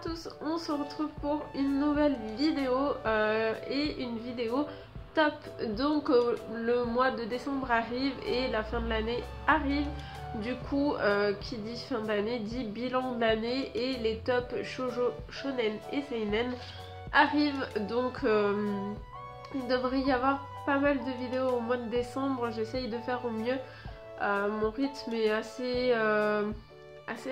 tous, on se retrouve pour une nouvelle vidéo et une vidéo top. Donc le mois de décembre arrive et la fin de l'année arrive. Du coup, qui dit fin d'année dit bilan d'année et les tops shoujo, shonen et seinen arrivent. Donc il devrait y avoir pas mal de vidéos au mois de décembre. J'essaye de faire au mieux. Mon rythme est assez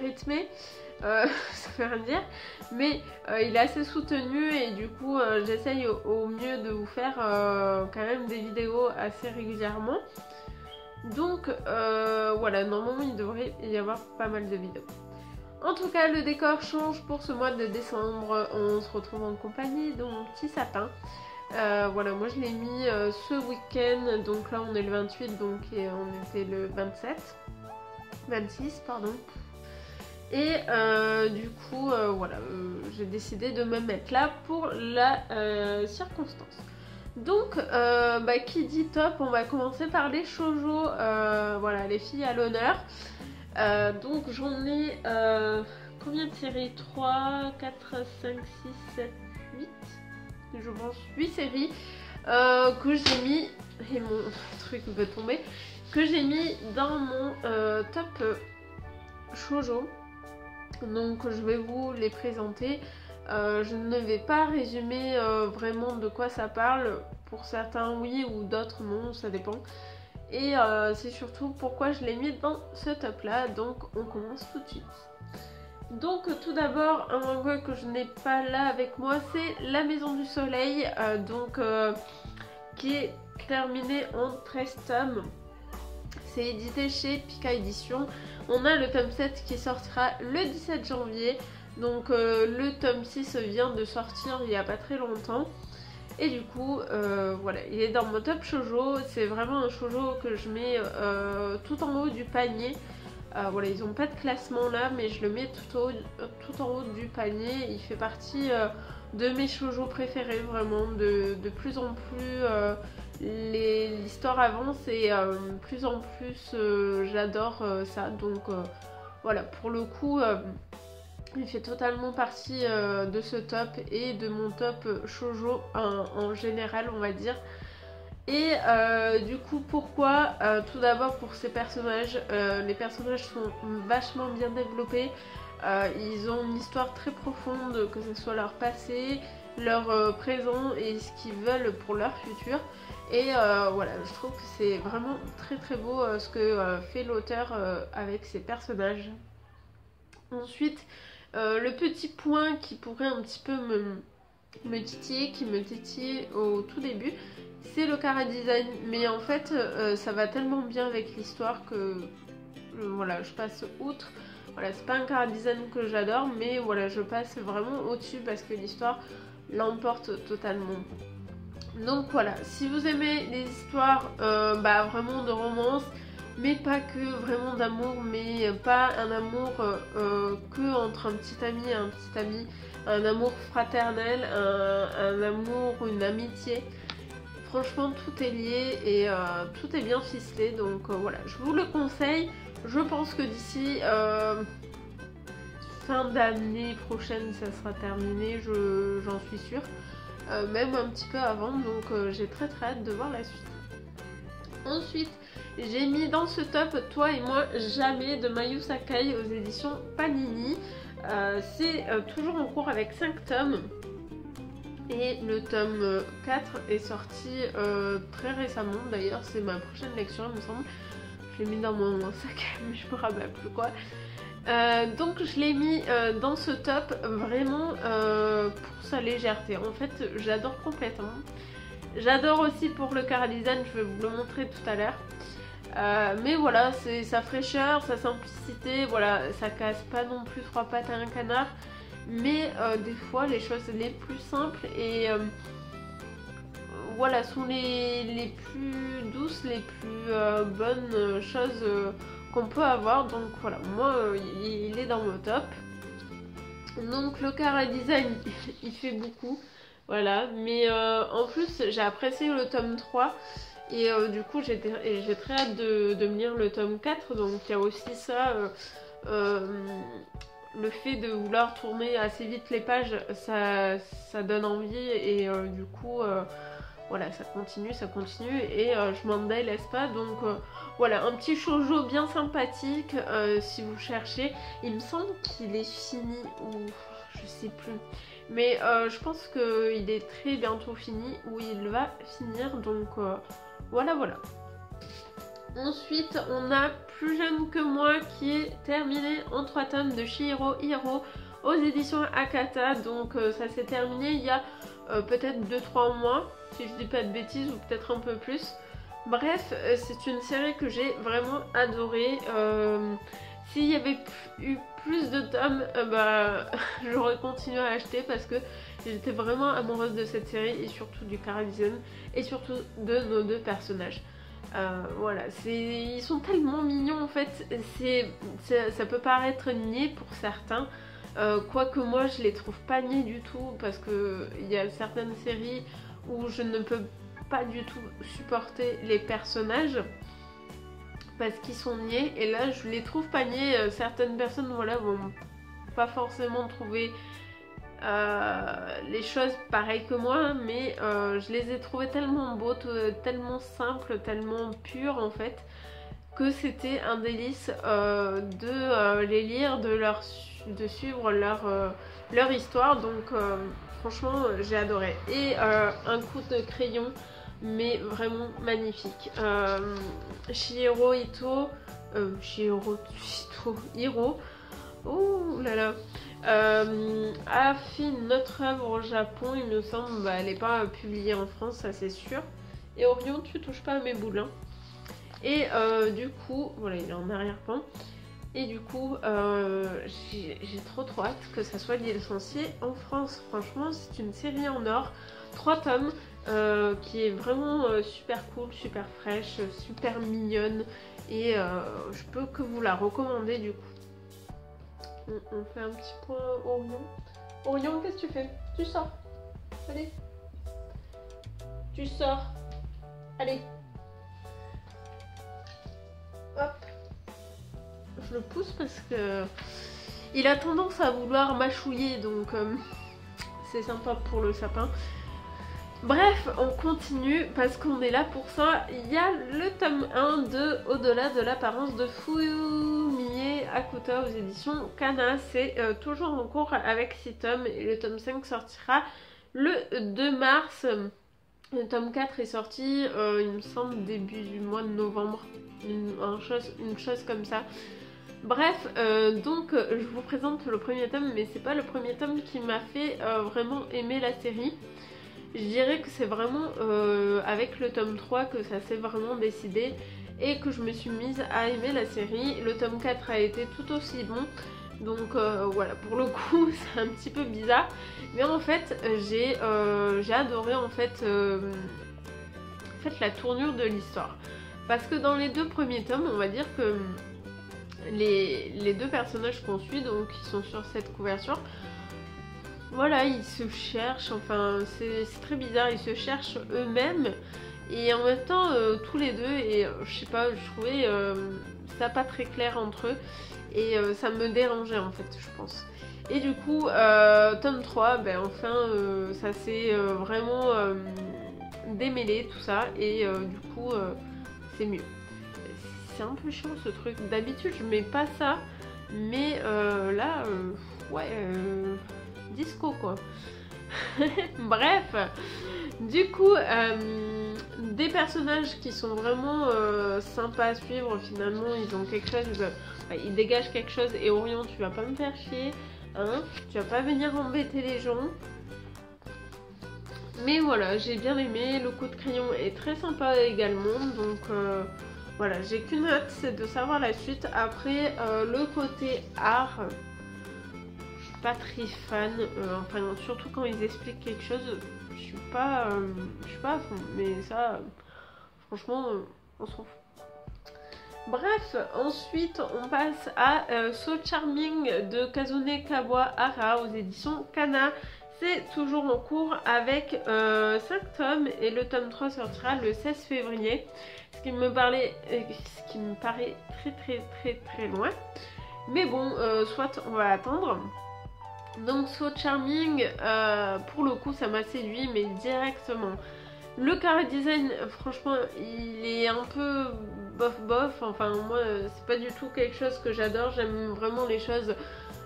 rythmé. Ça veut rien dire, mais il est assez soutenu et du coup j'essaye au mieux de vous faire quand même des vidéos assez régulièrement. Donc voilà, normalement il devrait y avoir pas mal de vidéos. En tout cas, le décor change pour ce mois de décembre. On se retrouve en compagnie de mon petit sapin. Voilà, moi je l'ai mis ce week-end, donc là on est le 28, donc et on était le 26 pardon. Et du coup, voilà, j'ai décidé de me mettre là pour la circonstance. Donc, qui dit top, on va commencer par les shoujo, voilà, les filles à l'honneur. Donc j'en ai combien de séries? 3, 4, 5, 6, 7, 8 je pense, 8 séries que j'ai mis, et mon truc veut tomber, que j'ai mis dans mon top shoujo. Donc je vais vous les présenter. Je ne vais pas résumer vraiment de quoi ça parle. Pour certains oui ou d'autres non, ça dépend. Et c'est surtout pourquoi je l'ai mis dans ce top là. Donc on commence tout de suite. Donc tout d'abord un manga que je n'ai pas là avec moi, c'est La Maison du Soleil, qui est terminé en 13 tomes. C'est édité chez Pika Édition. On a le tome 7 qui sortira le 17 janvier. Donc le tome 6 vient de sortir il n'y a pas très longtemps. Et du coup, voilà, il est dans mon top shoujo. C'est vraiment un shoujo que je mets tout en haut du panier. Voilà, ils n'ont pas de classement là, mais je le mets tout en haut du panier. Il fait partie de mes shoujo préférés, vraiment. De plus en plus, l'histoire avance et plus en plus, j'adore ça. Donc voilà, pour le coup, il fait totalement partie de ce top et de mon top shoujo en général, on va dire. Et du coup pourquoi tout d'abord pour ces personnages, les personnages sont vachement bien développés, ils ont une histoire très profonde, que ce soit leur passé, leur présent et ce qu'ils veulent pour leur futur. Et voilà, je trouve que c'est vraiment très très beau ce que fait l'auteur avec ses personnages. Ensuite, le petit point qui pourrait un petit peu me titiller, qui me titille au tout début, c'est le chara design, mais en fait ça va tellement bien avec l'histoire que voilà, je passe outre. Voilà, c'est pas un chara design que j'adore, mais voilà, je passe vraiment au-dessus parce que l'histoire l'emporte totalement. Donc voilà, si vous aimez les histoires vraiment de romance, mais pas que, vraiment d'amour, mais pas un amour que entre un petit ami et un petit ami, un amour fraternel, un amour, une amitié. Franchement, tout est lié et tout est bien ficelé, donc voilà, je vous le conseille. Je pense que d'ici fin d'année prochaine, ça sera terminé, j'en suis sûre. Même un petit peu avant, donc j'ai très très hâte de voir la suite. Ensuite, j'ai mis dans ce top Toi et moi jamais de Mayu Sakai aux éditions Panini. C'est toujours en cours avec 5 tomes. Et le tome 4 est sorti très récemment. D'ailleurs, c'est ma prochaine lecture, il me semble. Je l'ai mis dans mon sac, mais je me rappelle plus quoi. Donc je l'ai mis dans ce top vraiment pour sa légèreté. En fait, j'adore complètement. J'adore aussi pour le chara design, je vais vous le montrer tout à l'heure. Mais voilà, c'est sa fraîcheur, sa simplicité, voilà, ça casse pas non plus 3 pattes à un canard. Mais des fois, les choses les plus simples et voilà, sont les plus douces, les plus bonnes choses qu'on peut avoir. Donc voilà, moi, il est dans mon top. Donc le chara design, il fait beaucoup. Voilà, mais en plus j'ai apprécié le tome 3 et du coup j'ai très hâte de me lire le tome 4, donc il y a aussi ça le fait de vouloir tourner assez vite les pages, ça donne envie et du coup voilà, ça continue et je m'en délaisse pas. Donc voilà, un petit shoujo bien sympathique si vous cherchez. Il me semble qu'il est fini ou je sais plus. Mais je pense qu'il est très bientôt fini ou il va finir. Donc voilà. Ensuite, on a Plus jeune que moi qui est terminé en 3 tomes de Chihiro Hiro aux éditions Akata. Donc ça s'est terminé il y a peut-être 2-3 mois, si je dis pas de bêtises, ou peut-être un peu plus. Bref, c'est une série que j'ai vraiment adorée. S'il y avait eu plus de tomes, j'aurais continué à acheter parce que j'étais vraiment amoureuse de cette série et surtout du chara-design et surtout de nos 2 personnages. Voilà, ils sont tellement mignons en fait, ça peut paraître niais pour certains, quoique moi je les trouve pas niais du tout parce que il y a certaines séries où je ne peux pas du tout supporter les personnages parce qu'ils sont niais et là je les trouve pas niais. Certaines personnes voilà vont pas forcément trouver les choses pareilles que moi, mais je les ai trouvés tellement beaux, tellement simples, tellement purs en fait, que c'était un délice de les lire, de suivre leur histoire. Donc franchement j'ai adoré. Et un coup de crayon mais vraiment magnifique. Chihiro Hiro, oh là là, a fait notre œuvre au Japon, il me semble. Elle n'est pas publiée en France, ça c'est sûr. Et Orion, tu touches pas à mes boules, hein. Et du coup, voilà, il est en arrière-plan. Et du coup, j'ai trop hâte que ça soit licencié en France. Franchement, c'est une série en or, 3 tomes, qui est vraiment super cool, super fraîche, super mignonne. Et je peux que vous la recommander du coup. On fait un petit point Orion. Orion, qu'est-ce que tu fais? Tu sors. Allez. Tu sors. Allez. Hop. Je le pousse parce que il a tendance à vouloir mâchouiller, donc c'est sympa pour le sapin. Bref, on continue parce qu'on est là pour ça. Il y a le tome 1 de Au-delà de l'apparence de Fumie Akuta aux éditions Kana. C'est toujours en cours avec 6 tomes et le tome 5 sortira le 2 mars. Le tome 4 est sorti, il me semble, début du mois de novembre. Une chose comme ça. Bref, donc je vous présente le premier tome, mais c'est pas le premier tome qui m'a fait vraiment aimer la série. Je dirais que c'est vraiment avec le tome 3 que ça s'est vraiment décidé et que je me suis mise à aimer la série. Le tome 4 a été tout aussi bon, donc voilà, pour le coup c'est un petit peu bizarre, mais en fait j'ai adoré en fait la tournure de l'histoire, parce que dans les 2 premiers tomes, on va dire que les 2 personnages qu'on suit, donc qui sont sur cette couverture, voilà, ils se cherchent, enfin c'est très bizarre, ils se cherchent eux-mêmes et en même temps tous les 2, et je sais pas, je trouvais ça pas très clair entre eux et ça me dérangeait en fait, je pense. Et du coup tome 3, ben enfin ça s'est vraiment démêlé tout ça et du coup c'est mieux. C'est un peu chiant ce truc, d'habitude je mets pas ça, mais là ouais, disco quoi. Bref, du coup des personnages qui sont vraiment sympas à suivre. Finalement ils ont quelque chose, ils dégagent quelque chose. Et Orion, tu vas pas me faire chier, hein, tu vas pas venir embêter les gens. Mais voilà, j'ai bien aimé, le coup de crayon est très sympa également, donc voilà, j'ai qu'une hâte, c'est de savoir la suite. Après le côté art, pas très fan, enfin surtout quand ils expliquent quelque chose, je suis pas à fond, mais ça franchement on s'en fout. Bref, ensuite on passe à So Charming de Kazune Kawahara aux éditions Kana. C'est toujours en cours avec 5 tomes et le tome 3 sortira le 16 février, ce qui me paraît très loin. Mais bon, soit on va attendre. Donc So Charming, pour le coup ça m'a séduit mais directement. Le carré design, franchement, il est un peu bof bof, enfin moi c'est pas du tout quelque chose que j'adore, j'aime vraiment les choses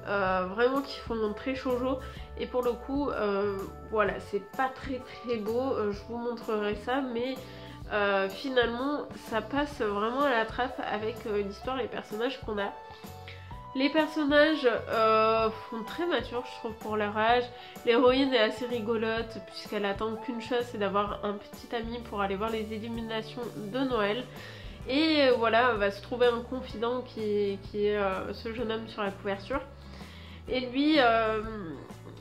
vraiment qui font très shoujo. Et pour le coup, voilà, c'est pas très beau, je vous montrerai ça, mais finalement ça passe vraiment à la trappe avec l'histoire et les personnages qu'on a. Les personnages font très matures, je trouve, pour leur âge. L'héroïne est assez rigolote puisqu'elle attend qu'une chose, c'est d'avoir un petit ami pour aller voir les illuminations de Noël. Et voilà, va se trouver un confident qui est ce jeune homme sur la couverture. Et lui,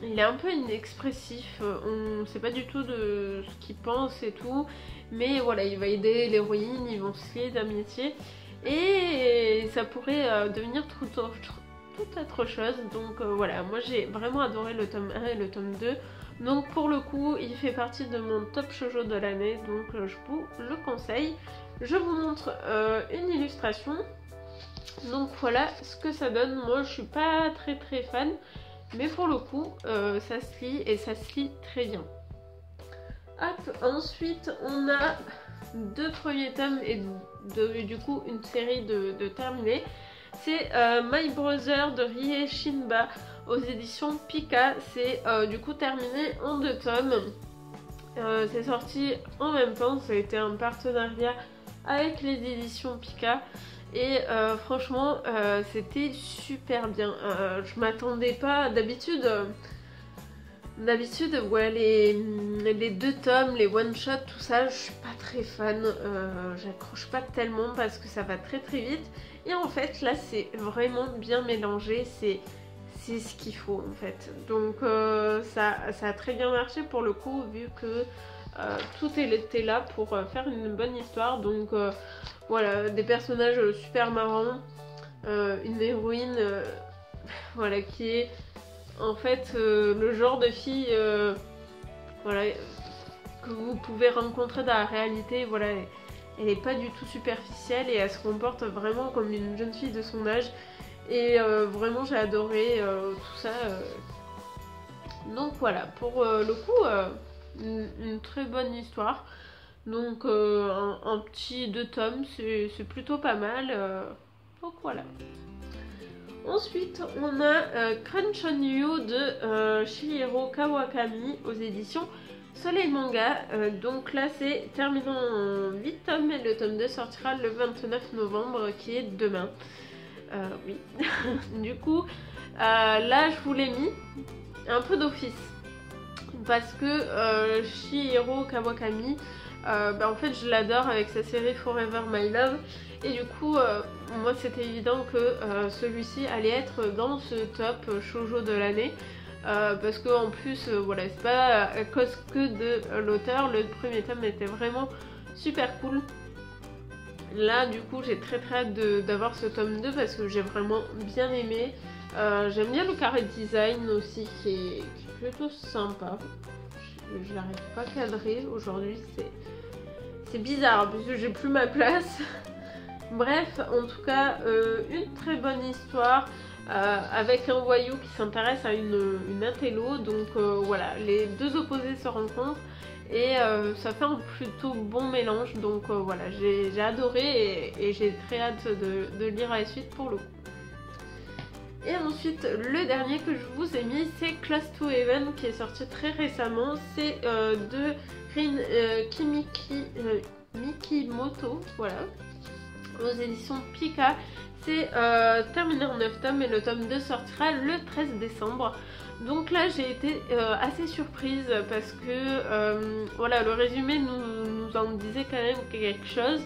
il est un peu inexpressif, on ne sait pas du tout de ce qu'il pense et tout. Mais voilà, il va aider l'héroïne, ils vont se lier d'amitié. Et ça pourrait devenir tout autre chose. Donc voilà, moi j'ai vraiment adoré le tome 1 et le tome 2. Donc pour le coup, il fait partie de mon top shoujo de l'année. Donc je vous le conseille. Je vous montre une illustration. Donc voilà ce que ça donne. Moi je suis pas très fan. Mais pour le coup, ça se lit et ça se lit très bien. Hop, ensuite on a 2 premiers tomes et du coup une série de terminés. C'est My Brother de Rie Shinba aux éditions Pika. C'est du coup terminé en 2 tomes. C'est sorti en même temps, ça a été un partenariat avec les éditions Pika. Et franchement c'était super bien. Je m'attendais pas, d'habitude ouais, les 2 tomes, les one shot, tout ça, je suis pas très fan, j'accroche pas tellement parce que ça va très vite. Et en fait là c'est vraiment bien mélangé, c'est ce qu'il faut en fait. Donc ça a très bien marché pour le coup, vu que tout était là pour faire une bonne histoire. Donc voilà, des personnages super marrants, une héroïne voilà, qui est en fait le genre de fille voilà, que vous pouvez rencontrer dans la réalité. Voilà, elle est pas du tout superficielle et elle se comporte vraiment comme une jeune fille de son âge. Et vraiment j'ai adoré tout ça. Donc voilà, pour le coup, une très bonne histoire. Donc un petit 2 tomes, c'est plutôt pas mal. Donc voilà. Ensuite, on a Crunch on You de Shihiro Kawakami aux éditions Soleil Manga. Donc là, c'est terminé en 8 tomes et le tome 2 sortira le 29 novembre, qui est demain. Oui. Du coup, là, je vous l'ai mis un peu d'office. Parce que Shihiro Kawakami, en fait, je l'adore avec sa série Forever My Love. Et du coup, moi c'était évident que celui-ci allait être dans ce top shoujo de l'année. Parce qu'en plus, voilà, c'est pas à cause que de l'auteur. Le premier tome était vraiment super cool. Là, du coup, j'ai très hâte d'avoir ce tome 2 parce que j'ai vraiment bien aimé. J'aime bien le carré design aussi qui est plutôt sympa. Je n'arrive pas à cadrer aujourd'hui, c'est bizarre parce que j'ai plus ma place. Bref, en tout cas, une très bonne histoire avec un voyou qui s'intéresse à une intello. Donc voilà, les deux opposés se rencontrent et ça fait un plutôt bon mélange. Donc voilà, j'ai adoré et j'ai très hâte de lire la suite pour le coup. Et ensuite, le dernier que je vous ai mis, c'est Class to Heaven qui est sorti très récemment. C'est de Rin Mikimoto, voilà, aux éditions Pika. C'est terminé en 9 tomes et le tome 2 sortira le 13 décembre. Donc là j'ai été assez surprise parce que voilà, le résumé nous en disait quand même quelque chose.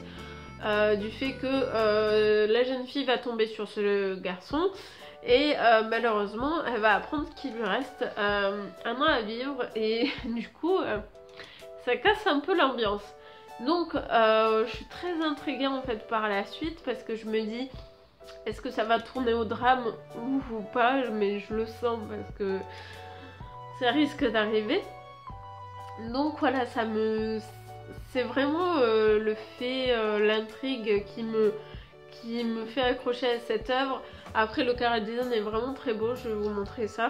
Du fait que la jeune fille va tomber sur ce garçon et malheureusement elle va apprendre qu'il lui reste un an à vivre et du coup ça casse un peu l'ambiance. Donc je suis très intriguée en fait par la suite parce que je me dis est-ce que ça va tourner au drame ou pas, mais je le sens parce que ça risque d'arriver. Donc voilà, c'est vraiment le fait, l'intrigue qui me fait accrocher à cette œuvre. Après le chara design est vraiment très beau, je vais vous montrer ça.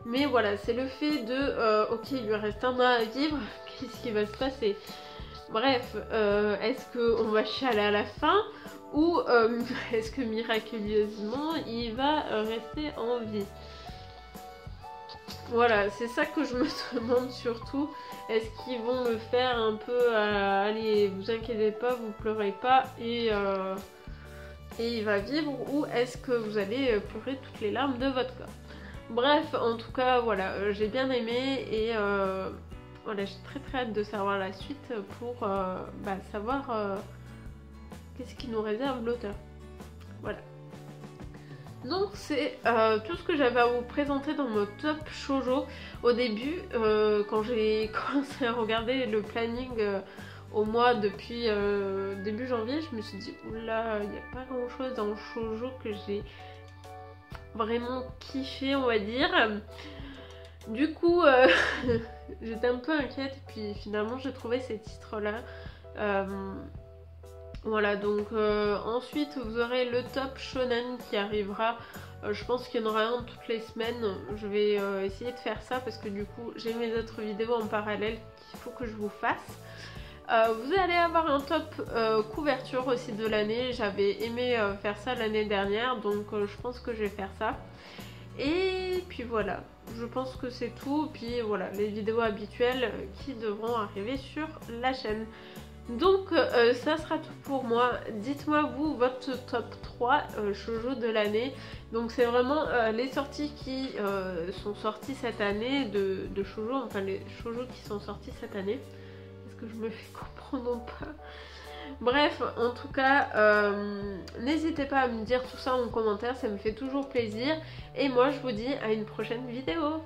Mais voilà, c'est le fait de ok, il lui reste un an à vivre, qu'est-ce qui va se passer? Bref, est-ce qu'on va chialer à la fin ou est-ce que miraculeusement il va rester en vie? Voilà, c'est ça que je me demande surtout. Est-ce qu'ils vont me faire un peu allez, vous inquiétez pas, vous pleurez pas et il va vivre, ou est-ce que vous allez pleurer toutes les larmes de votre corps? Bref, en tout cas, voilà, j'ai bien aimé et voilà, j'ai très hâte de savoir la suite pour savoir qu'est-ce qui nous réserve l'auteur. Voilà. Donc c'est tout ce que j'avais à vous présenter dans mon top shoujo. Au début, quand j'ai commencé à regarder le planning au mois depuis début janvier, je me suis dit oula, il n'y a pas grand chose dans le shoujo que j'ai vraiment kiffé, on va dire. Du coup, j'étais un peu inquiète et puis finalement j'ai trouvé ces titres là. Voilà, donc ensuite vous aurez le top shonen qui arrivera. Je pense qu'il y en aura un toutes les semaines. Je vais essayer de faire ça parce que du coup j'ai mes autres vidéos en parallèle qu'il faut que je vous fasse. Vous allez avoir un top couverture aussi de l'année. J'avais aimé faire ça l'année dernière, donc je pense que je vais faire ça. Et puis voilà, je pense que c'est tout. Puis voilà, les vidéos habituelles qui devront arriver sur la chaîne. Donc ça sera tout pour moi. Dites-moi vous votre top 3 shoujo de l'année. Donc c'est vraiment les sorties qui sont sorties cette année de shoujo, enfin les shoujo qui sont sortis cette année. Est-ce que je me fais comprendre ou pas? Bref, en tout cas, n'hésitez pas à me dire tout ça en commentaire, ça me fait toujours plaisir. Et moi je vous dis à une prochaine vidéo.